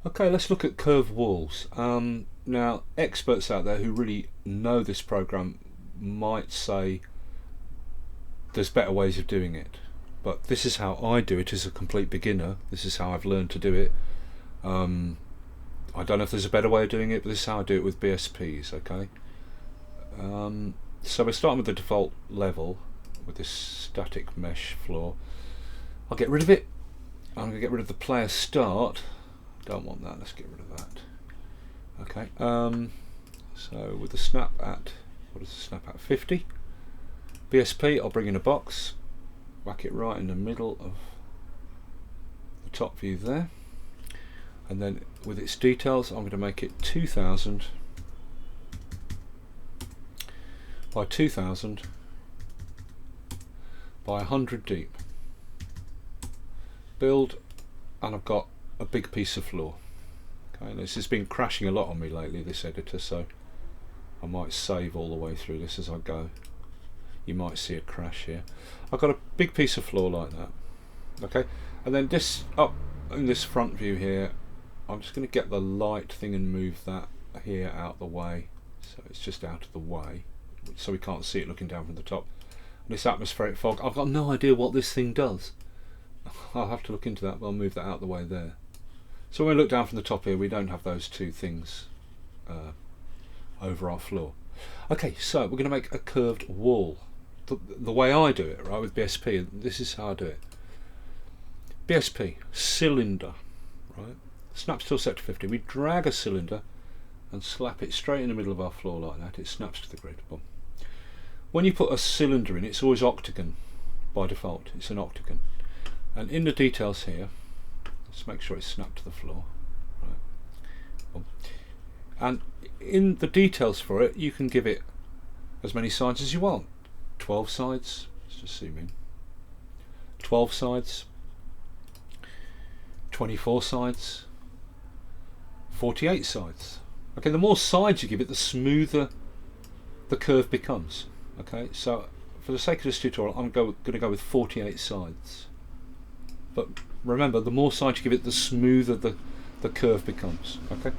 Okay, let's look at curved walls. Now, experts out there who really know this program might say there's better ways of doing it, but this is how I do it as a complete beginner. This is how I've learned to do it. I don't know if there's a better way of doing it, but this is how I do it with BSPs. Okay. So we're starting with the default level with this static mesh floor. I'll get rid of it. I'm going to get rid of the player start. Don't want that. Let's get rid of that. Okay. So with the snap at, what is the snap at? 50. BSP, I'll bring in a box, whack it right in the middle of the top view there, and then with its details I'm going to make it 2000 by 2000 by 100 deep. Build, and I've got a big piece of floor. Okay, this has been crashing a lot on me lately, this editor, so I might save all the way through this as I go. You might see a crash here. I've got a big piece of floor like that. Okay, and then this up in this front view here, I'm just going to get the light thing and move that here out the way, so it's just out of the way, so we can't see it looking down from the top. And this atmospheric fog, I've got no idea what this thing does. I'll have to look into that, but I'll move that out the way there. So when we look down from the top here, we don't have those two things over our floor. Okay, so we're going to make a curved wall. The way I do it, right, with BSP, this is how I do it. BSP, cylinder, right? Snaps till set to 50. We drag a cylinder and slap it straight in the middle of our floor like that. It snaps to the grid. Boom. When you put a cylinder in, it's always octagon by default. It's an octagon. And in the details here, let's make sure it's snapped to the floor. Right. Boom. And in the details for it, you can give it as many sides as you want. 12 sides, let's just zoom in. 12 sides, 24 sides, 48 sides. Okay, the more sides you give it, the smoother the curve becomes. Okay, so for the sake of this tutorial, I'm going to go with 48 sides. But remember, the more sides you give it, the smoother the curve becomes. Okay,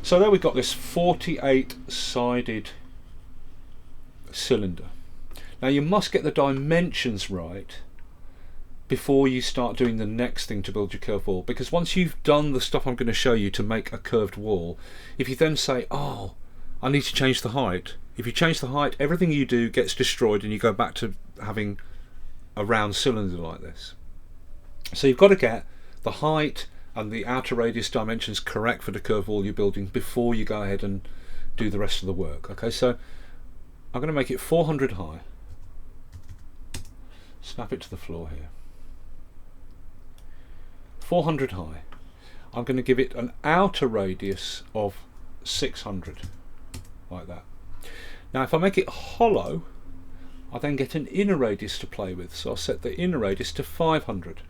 so there we've got this 48-sided cylinder. Now you must get the dimensions right before you start doing the next thing to build your curved wall, because once you've done the stuff I'm going to show you to make a curved wall, if you then say, oh, I need to change the height, if you change the height, everything you do gets destroyed and you go back to having a round cylinder like this. So you've got to get the height and the outer radius dimensions correct for the curved wall you're building before you go ahead and do the rest of the work. Okay, so I'm going to make it 400 high. Snap it to the floor here. 400 high. I'm going to give it an outer radius of 600, like that. Now if I make it hollow, I then get an inner radius to play with, so I'll set the inner radius to 500.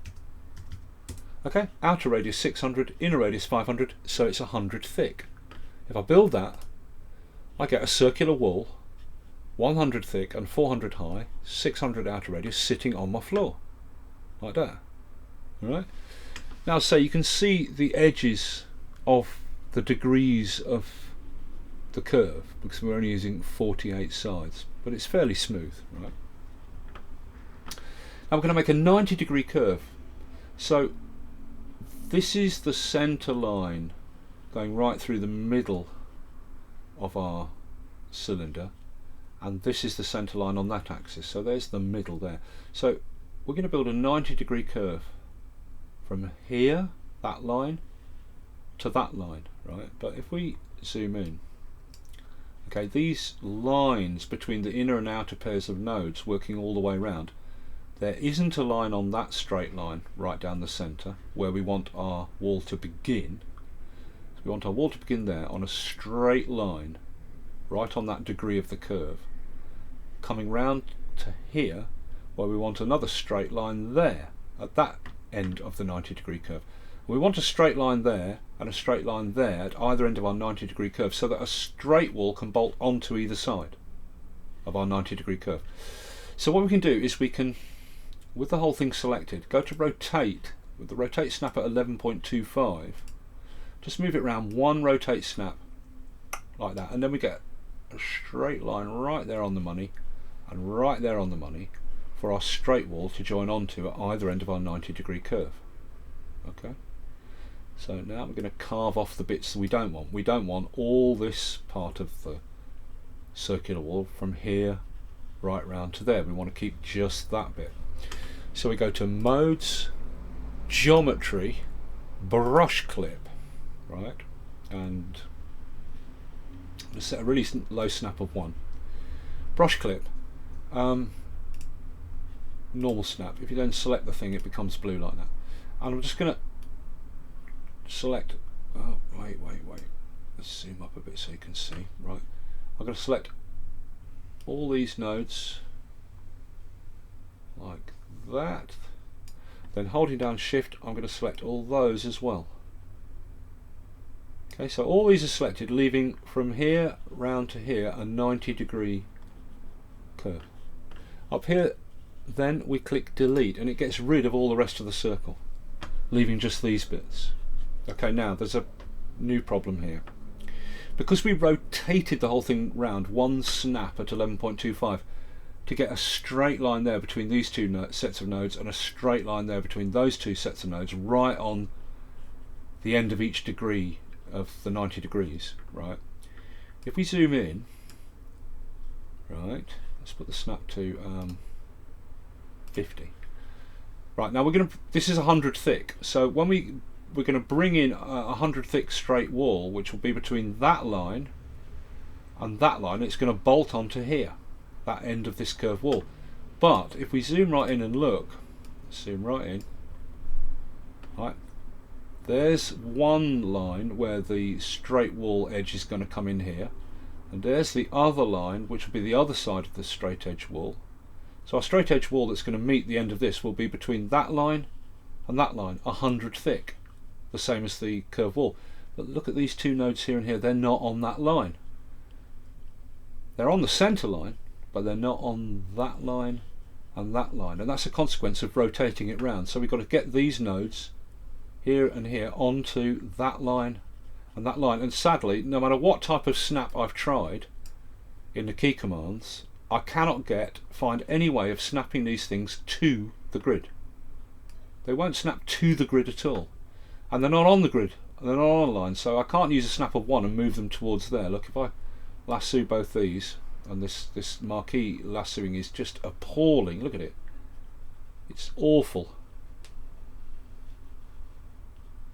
Okay, outer radius 600, inner radius 500, so it's 100 thick. If I build that, I get a circular wall, 100 thick and 400 high, 600 outer radius, sitting on my floor, like that. Alright. Now say you can see the edges of the degrees of the curve, because we're only using 48 sides, but it's fairly smooth. Right. Now we're going to make a 90-degree curve. So this is the center line going right through the middle of our cylinder, and this is the center line on that axis, so there's the middle there. So we're going to build a 90-degree curve from here, that line, to that line, right? But if we zoom in, okay, these lines between the inner and outer pairs of nodes working all the way around, there isn't a line on that straight line right down the center where we want our wall to begin. So we want our wall to begin there on a straight line right on that degree of the curve, coming round to here where we want another straight line there at that end of the 90-degree curve. We want a straight line there and a straight line there at either end of our 90-degree curve, so that a straight wall can bolt onto either side of our 90-degree curve. So what we can do is we can, with the whole thing selected, go to rotate with the rotate snap at 11.25 to Just move it around, one rotate snap like that, and then we get a straight line right there on the money and right there on the money for our straight wall to join onto at either end of our 90-degree curve. Okay, so now we're going to carve off the bits that we don't want. We don't want all this part of the circular wall from here right round to there. We want to keep just that bit. So we go to Modes, Geometry, Brush Clip, right, and let's set a really low snap of 1. Brush Clip, normal snap. If you don't select the thing, it becomes blue like that. And I'm just going to select, oh wait, let's zoom up a bit so you can see. Right, I'm going to select all these nodes like that, then holding down Shift I'm going to select all those as well. Okay, so all these are selected, leaving from here round to here a 90-degree curve. Up here then we click delete and it gets rid of all the rest of the circle, leaving just these bits. Okay, now there's a new problem here. Because we rotated the whole thing round one snap at 11.25 to get a straight line there between these two sets of nodes and a straight line there between those two sets of nodes right on the end of each degree of the 90 degrees, right? If we zoom in, right, let's put the snap to 50. Right, now this is 100 thick, so when we're going to bring in a 100 thick straight wall, which will be between that line and that line. It's going to bolt onto here, that end of this curved wall. But if we zoom right in and look, zoom right in, right, there's one line where the straight wall edge is going to come in here, and there's the other line which will be the other side of the straight edge wall. So our straight edge wall that's going to meet the end of this will be between that line and that line, 100 thick, the same as the curved wall. But look at these two nodes here and here, they're not on that line. They're on the centre line, but they're not on that line and that line, and that's a consequence of rotating it round. So we've got to get these nodes here and here onto that line and that line, and sadly, no matter what type of snap I've tried in the key commands, I cannot find any way of snapping these things to the grid. They won't snap to the grid at all, and they're not on the grid, they're not on a line, so I can't use a snap of 1 and move them towards there. Look, if I lasso both these, and this marquee lassoing is just appalling. Look at it, it's awful,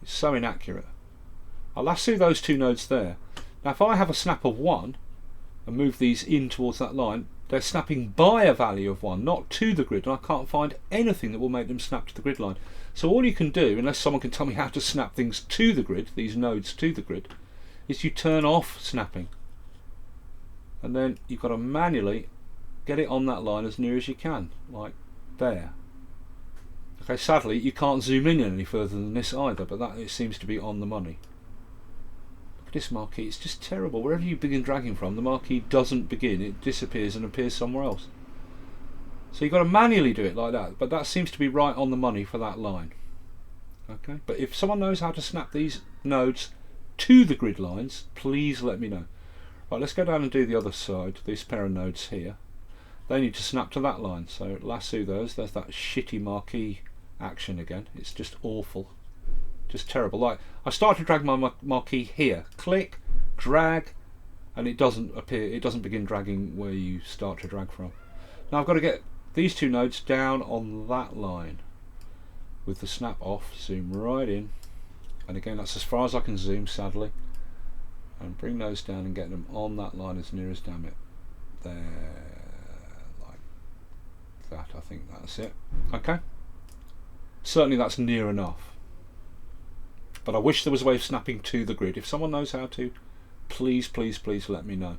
it's so inaccurate. I'll lasso those two nodes there. Now if I have a snap of 1 and move these in towards that line, they're snapping by a value of 1, not to the grid, and I can't find anything that will make them snap to the grid line. So all you can do, unless someone can tell me how to snap things to the grid, these nodes to the grid, is you turn off snapping, and then you've got to manually get it on that line as near as you can, like there. Okay, sadly you can't zoom in any further than this either, but that it seems to be on the money. This marquee, it's just terrible. Wherever you begin dragging from, the marquee doesn't begin, it disappears and appears somewhere else. So you've got to manually do it like that, but that seems to be right on the money for that line. Okay, but if someone knows how to snap these nodes to the grid lines, please let me know. Right, let's go down and do the other side, this pair of nodes here. They need to snap to that line, so lasso those. There's that shitty marquee action again. It's just awful. Just terrible. Like, I start to drag my marquee here, click, drag, and it doesn't appear, it doesn't begin dragging where you start to drag from. Now I've got to get these two nodes down on that line with the snap off, zoom right in, and again that's as far as I can zoom, sadly, and bring those down and get them on that line as near as damn it there, like that. I think that's it. Okay, certainly that's near enough. But I wish there was a way of snapping to the grid. If someone knows how to, please, please, please let me know,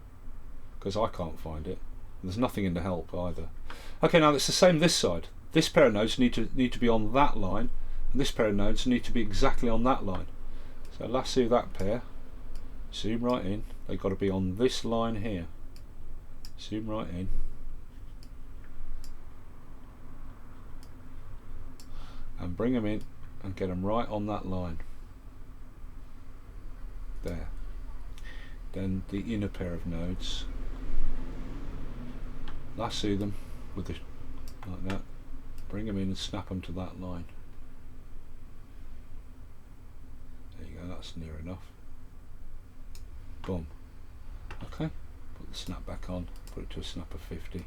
because I can't find it. There's nothing in the help either. Okay, now it's the same this side. This pair of nodes need to be on that line, and this pair of nodes need to be exactly on that line. So lasso that pair, zoom right in. They've got to be on this line here. Zoom right in. And bring them in and get them right on that line. there. Then the inner pair of nodes, lasso them with the, like that, bring them in and snap them to that line. There you go, that's near enough. Boom. Okay, put the snap back on, put it to a snap of 50.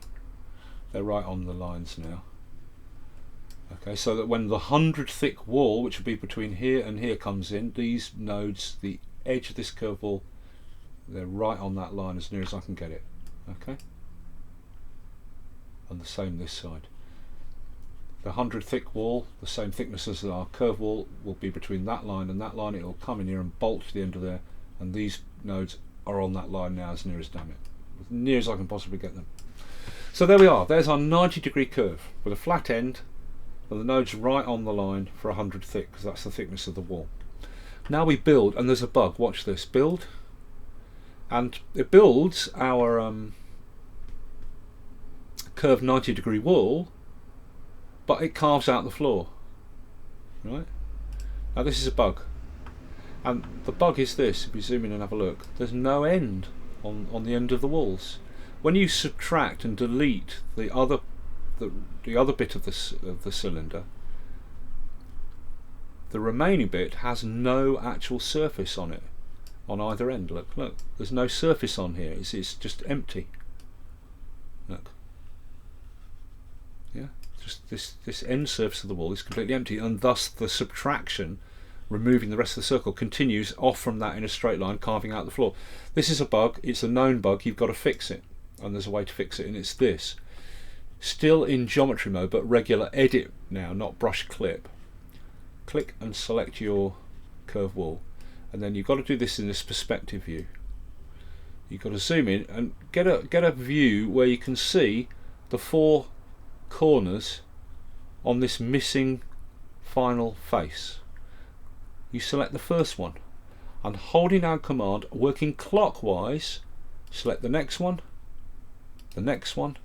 They're right on the lines now. Okay, so that when the 100 thick wall, which will be between here and here, comes in, these nodes, the edge of this curved wall, they're right on that line as near as I can get it. Okay, and the same this side. The 100 thick wall, the same thickness as our curved wall, will be between that line and that line. It will come in here and bolt to the end of there, and these nodes are on that line now as near as, damn it, as near as I can possibly get them. So there we are, there's our 90-degree curve with a flat end and the nodes right on the line for 100 thick, because that's the thickness of the wall. Now we build, and there's a bug, watch this, build, and it builds our curved 90-degree wall, but it carves out the floor. Right? Now this is a bug, and the bug is this: if you zoom in and have a look, there's no end on the end of the walls. When you subtract and delete the other bit of the cylinder, the remaining bit has no actual surface on it on either end. Look, there's no surface on here. It's just empty. Look. Yeah, just this end surface of the wall is completely empty, and thus the subtraction, removing the rest of the circle, continues off from that in a straight line, carving out the floor. This is a bug. It's a known bug. You've got to fix it, and there's a way to fix it, and it's this. Still in geometry mode, but regular edit now, not brush clip. Click and select your curved wall, and then you've got to do this in this perspective view. You've got to zoom in and get a view where you can see the 4 corners on this missing final face. You select the first one, and holding down Command, working clockwise, select the next one, the next one,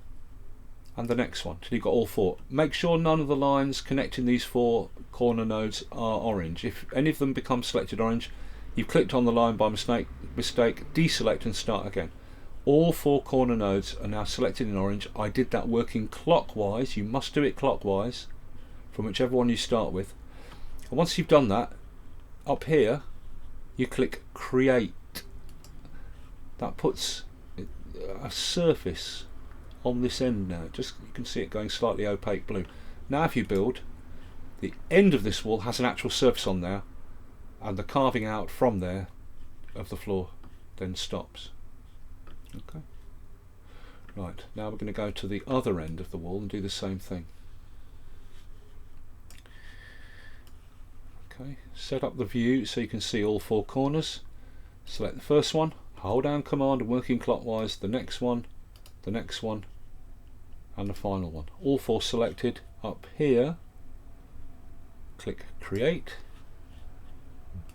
and the next one till you've got all 4. Make sure none of the lines connecting these 4 corner nodes are orange. If any of them become selected orange, you've clicked on the line by mistake, deselect and start again. All 4 corner nodes are now selected in orange. I did that working clockwise. You must do it clockwise from whichever one you start with. And once you've done that, up here you click Create. That puts a surface on this end now. Just, you can see it going slightly opaque blue. Now if you build, the end of this wall has an actual surface on there, and the carving out from there of the floor then stops. Okay. Right, now we're going to go to the other end of the wall and do the same thing. Okay, set up the view so you can see all 4 corners. Select the first one, hold down Command and working clockwise, the next one, the next one, and the final one. All 4 selected. Up here, click Create,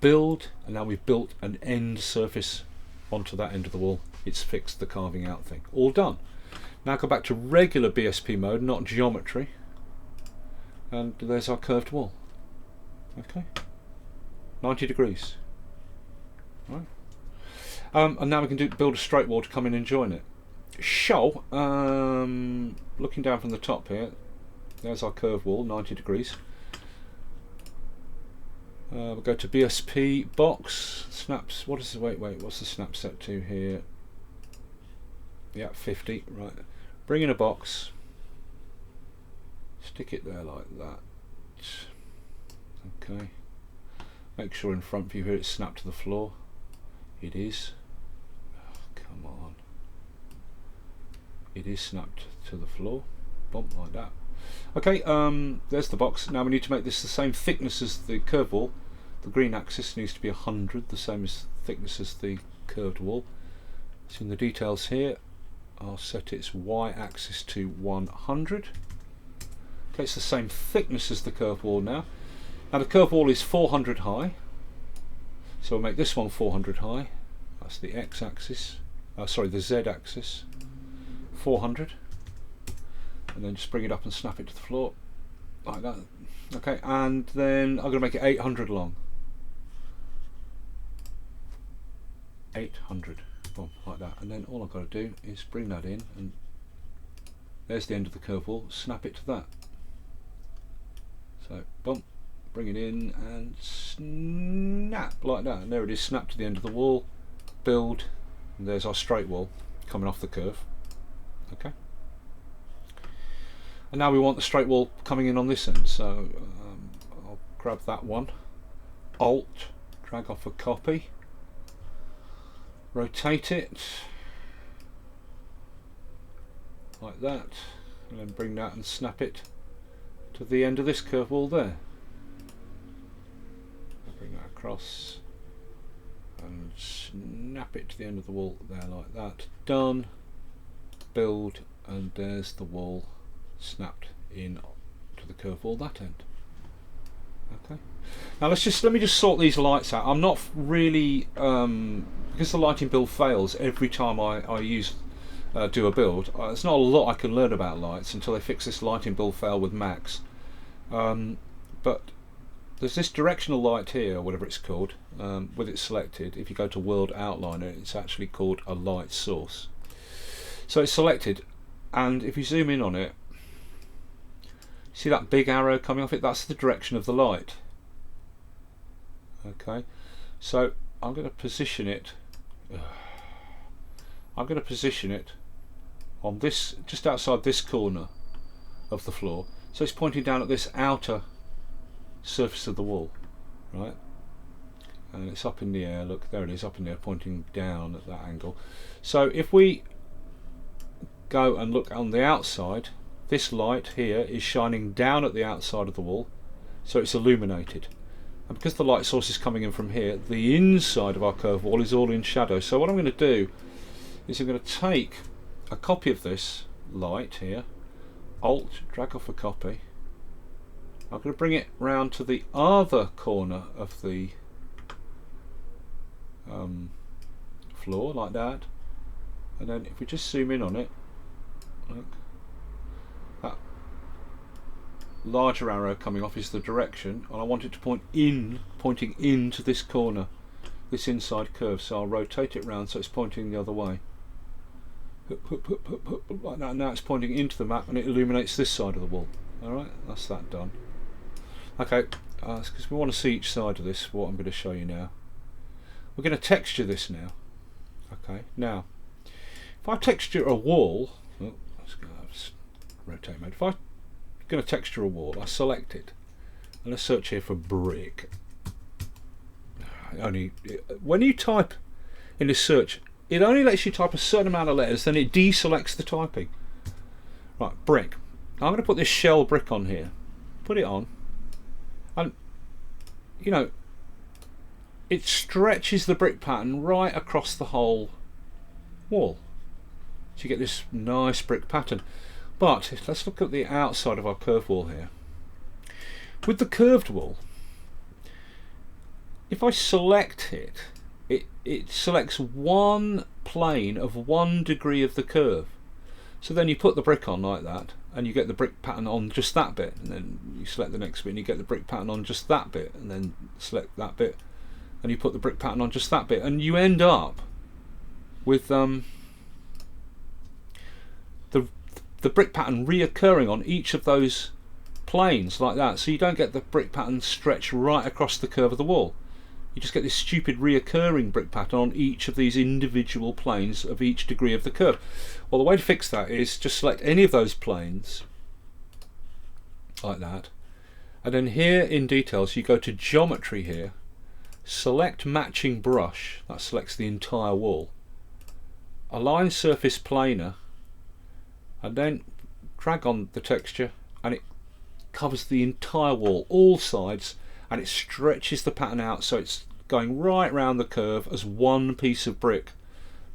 Build, and now we've built an end surface onto that end of the wall. It's fixed the carving out thing. All done. Now go back to regular BSP mode, not geometry, and there's our curved wall. Okay, 90 degrees. Right. And now we can build a straight wall to come in and join it. So, looking down from the top here, there's our curved wall, 90 degrees. We'll go to BSP box, snaps, what is the, wait, what's the snap set to here? Yeah, 50, right. Bring in a box, stick it there like that. Okay. Make sure in front view here it's snapped to the floor. It is. Oh, come on. It is snapped to the floor. Bump like that. Okay, there's the box. Now we need to make this the same thickness as the curved wall. The green axis needs to be 100, the same as thickness as the curved wall. So in the details here, I'll set its y-axis to 100. Okay, it's the same thickness as the curved wall now. Now the curved wall is 400 high, so we'll make this one 400 high. That's the x-axis, sorry, the z-axis, 400, and then just bring it up and snap it to the floor like that. Okay, and then I'm going to make it 800 long. 800. Boom, like that. And then all I've got to do is bring that in, and there's the end of the curve wall. Snap it to that. So boom, bring it in and snap like that, and there it is, snapped to the end of the wall. Build, and there's our straight wall coming off the curve. Okay, and now we want the straight wall coming in on this end, so I'll grab that one, Alt, drag off a copy, rotate it like that, and then bring that and snap it to the end of this curve wall there. Bring that across and snap it to the end of the wall there like that. Done. Build, and there's the wall snapped in to the curve wall that end. Okay. Now let me just sort these lights out. I'm not really because the lighting build fails every time I do a build. There's not a lot I can learn about lights until they fix this lighting build fail with Max. But there's this directional light here, or whatever it's called, with it selected. If you go to World Outliner, it's actually called a light source. So it's selected, and if you zoom in on it, see that big arrow coming off it? That's the direction of the light. Okay, so I'm going to position it. I'm going to position it on this, just outside this corner of the floor. So it's pointing down at this outer surface of the wall, right? And it's up in the air. Look, there it is, up in the air, pointing down at that angle. So if we go and look on the outside, this light here is shining down at the outside of the wall, so it's illuminated. And because the light source is coming in from here, the inside of our curve wall is all in shadow. So what I'm going to do is I'm going to take a copy of this light here, Alt, drag off a copy. I'm going to bring it round to the other corner of the floor like that, and then if we just zoom in on it, look, that larger arrow coming off is the direction, and I want it to pointing into this corner, this inside curve. So I'll rotate it round so it's pointing the other way. Like that. Now it's pointing into the map, and it illuminates this side of the wall. Alright, that's that done. Okay, because we want to see each side of this, what I'm going to show you now. We're going to texture this now. Okay, now, if I texture a wall, let's rotate mode. If I'm going to texture a wall, I select it, and let's search here for brick. When you type in this search, it only lets you type a certain amount of letters, then it deselects the typing. Right, brick. I'm going to put this shell brick on here. Put it on, and you know, it stretches the brick pattern right across the whole wall. So you get this nice brick pattern. But let's look at the outside of our curved wall here. With the curved wall, if I select it, it selects one plane of 1 degree of the curve. So then you put the brick on like that, and you get the brick pattern on just that bit, and then you select the next bit and you get the brick pattern on just that bit, and then select that bit and you put the brick pattern on just that bit, and you end up with the brick pattern reoccurring on each of those planes like that. So you don't get the brick pattern stretch right across the curve of the wall. You just get this stupid reoccurring brick pattern on each of these individual planes of each degree of the curve. Well, the way to fix that is just select any of those planes like that, and then here in details you go to geometry here, select matching brush, that selects the entire wall, align surface planar, and then drag on the texture, and it covers the entire wall, all sides, and it stretches the pattern out so it's going right round the curve as one piece of brick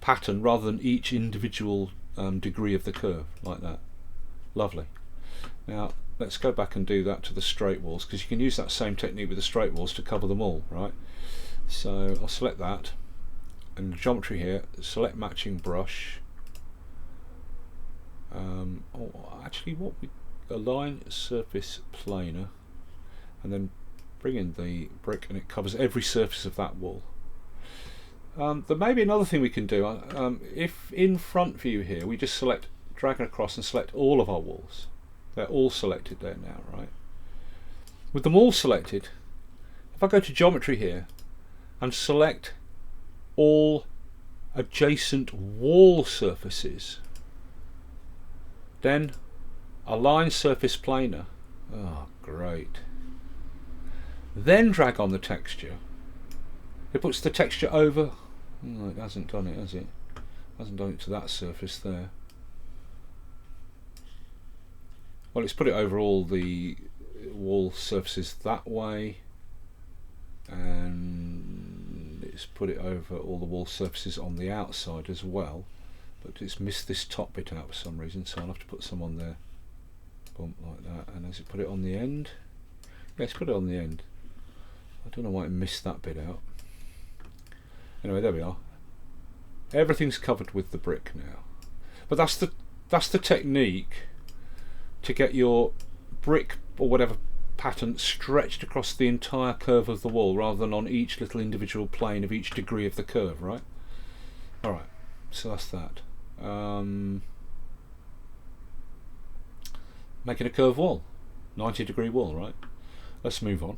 pattern rather than each individual degree of the curve like that. Lovely. Now let's go back and do that to the straight walls, because you can use that same technique with the straight walls to cover them all, right? So I'll select that, and geometry here, select matching brush. Actually, what we align surface planar, and then bring in the brick, and it covers every surface of that wall. There may be another thing we can do. If in front view here we just select, drag it across and select all of our walls. They're all selected there now, right? With them all selected, if I go to geometry here and select all adjacent wall surfaces, then align surface planar. Oh, great. Then drag on the texture. It puts the texture over. Oh, it hasn't done it, has it? It hasn't done it to that surface there. Well, it's put it over all the wall surfaces that way, and it's put it over all the wall surfaces on the outside as well, but it's missed this top bit out for some reason, so I'll have to put some on there. Boom, like that. And has it put it on the end? Yeah, it's put it on the end. I don't know why it missed that bit out. Anyway, there we are. Everything's covered with the brick now. But that's the technique to get your brick or whatever pattern stretched across the entire curve of the wall rather than on each little individual plane of each degree of the curve, right? Alright, so that's that. Making a curved wall, 90-degree wall, right? Let's move on.